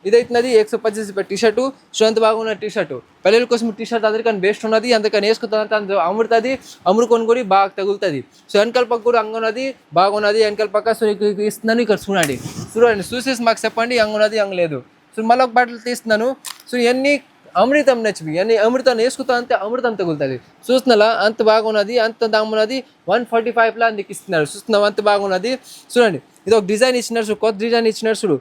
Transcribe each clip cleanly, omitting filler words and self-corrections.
ఇదైతున్నది 125 రూపాయల T shirt. So అంత బాగున్న టీ షర్టు పెళ్ళిళ్ళ కోసం టీ షర్ట్ అందరికీ బెస్ట్ ఉన్నది. అందుకని వేసుకుంటే అమ్ముతుంది, అమ్ముకొని కూడా బాగా తగులుతుంది. సో వెనకాల పక్క కూడా అంగున్నది బాగున్నది వెనకాల పక్క. సో ఇస్తున్నాను ఇక్కడ చూడండి చూసేసి మాకు చెప్పండి అంగున్నది అంగలేదు. సో మళ్ళీ ఒక బట్టలు తీస్తున్నాను. సో ఇవన్నీ అమృతం నచ్చివి అన్ని అమృతం వేసుకుంటా అంతే అమృతం తగులుతుంది. చూస్తున్నాలా అంత బాగున్నది అంత దామున్నది 145 అందుకు ఇస్తున్నారు. చూస్తున్నావు అంత బాగున్నది. చూడండి ఇది ఒక డిజైన్ ఇచ్చినారు, కొత్త డిజైన్ ఇచ్చినారు చూడు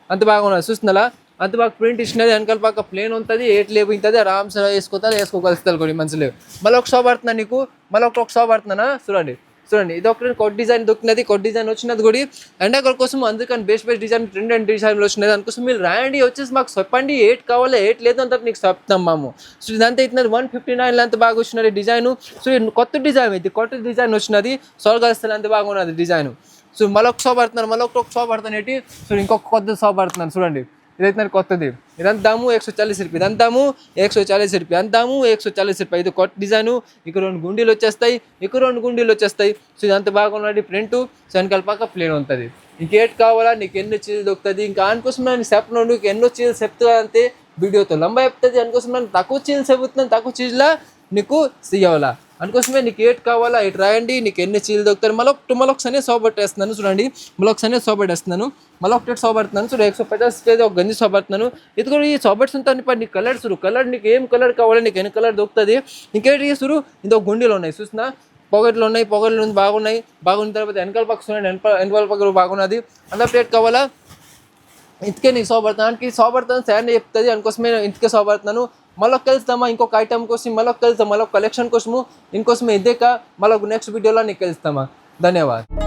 అంత బాగున్నది. చూస్తున్నాలా అంత బాగా ప్రింట్ ఇచ్చినది. వెనకాల పక్క ప్లేన్ ఉంటుంది, ఎయిట్ లేపు ఉంటుంది, ఆరామ్స్ వేసుకోగలుగుతారు కొన్ని మనుషులు. మళ్ళీ ఒక షాప్ పడుతున్నా నీకు మళ్ళీ ఒక షాప్ పడుతున్నానా చూడండి ఇది ఒక కొత్త డిజైన్ దొరికినది, కొత్త డిజైన్ వచ్చినది కూడా ఎండాకాల కోసం. అందుకని బెస్ట్ డిజైన్ ట్రెండ్ అండ్ డిజైన్లు వచ్చినది. అందుకోసం మీరు రాండి వచ్చేసి మాకు చెప్పండి 8 కావాలి 8 లేదు అంత నీకు చెప్తాం మాము. సో ఇదంతా అవుతున్నది 159 అంత బాగా వచ్చినది డిజైన్. సో కొత్త డిజైన్ ఇది కొత్త డిజైన్ వచ్చినది. సోల్గాల్స్తే అంత బాగా ఉన్నది డిజైన్. సో మళ్ళీ ఒక షాప్ పడుతున్నారు, మళ్ళీ ఒక షాప్ పడుతున్నాయి ఏంటి. సో ఇంకొక కొత్త షాప్ పడుతున్నాను చూడండి ఇదైతే కొత్తది. ఇదంతా దాము 140 రూపాయలు, ఇదంతా దాము 140 రూపాయలు, అంతాము 140 రూపాయలు. ఇది కొత్త డిజైను. ఇక్కడ 2 గుండీలు వచ్చేస్తాయి, ఇక్కడ 2 గుండీలు వచ్చేస్తాయి. సో ఇదంతా బాగున్నది ప్రింట్. సో వెనకాల పక్క ప్లేన్ ఉంటుంది. ఇంకేట్ కావాలా నీకు ఎన్నో చీజ్ దొరుకుతుంది. ఇంకా అందుకోసం నేను చెప్పను నీకు ఎన్నో చీజ్ చెప్తా అంతే వీడియోతో లంబా చెప్తుంది. అందుకోసం నేను తక్కువ చీజ్ చెబుతున్నాను, తక్కువ చీజ్లా నీకు ఇవ్వాలా. అందుకోసమే నీకు ఏట్ కావాలా ఇటు రాయండి, నీకు ఎన్ని చీలు దొరుకుతారు. మళ్ళీ ఒకసారి సోబట్టేస్తున్నాను చూడండి, మళ్ళీ ఒకసారి సోబట్టేస్తున్నాను, మళ్ళీ ఒకటి సోబడుతున్నాను చూడు 150 రూపాయలు ఒక గంజి సోబడుతున్నాను. ఇది కూడా ఈ సోబట్స్ ఉంటాను నీకు కలర్ చూడు, కలర్ నీకు ఏం కలర్ కావాలా నీకు ఎన్ని కలర్ దొరుకుతుంది. ఇంకేంటి చూడు ఇంకో గుండీలు ఉన్నాయి చూసినా పొగట్లు ఉన్నాయి, పొగట్లు బాగున్న తర్వాత వెనకాల పక్క చూడండి వెనకాల పక్క బాగున్నది. అంత ప్లేట్ కావాలా ఇంతకే నీకు సోబడుతున్నాను అంటే సోబడుతాను శాండ్ చెప్తుంది. అందుకోసమే ఇంతకే సోబడుతున్నాను. మళ్ళీ కలుస్తామా ఇంకొక ఐటమ్ కోసం, మళ్ళీ కలుస్తాం మళ్ళీ కలెక్షన్ కోసము ఇంకోసమే ఇదేక మళ్ళీ నెక్స్ట్ వీడియోలో నీకు కలుస్తామా. ధన్యవాదాలు.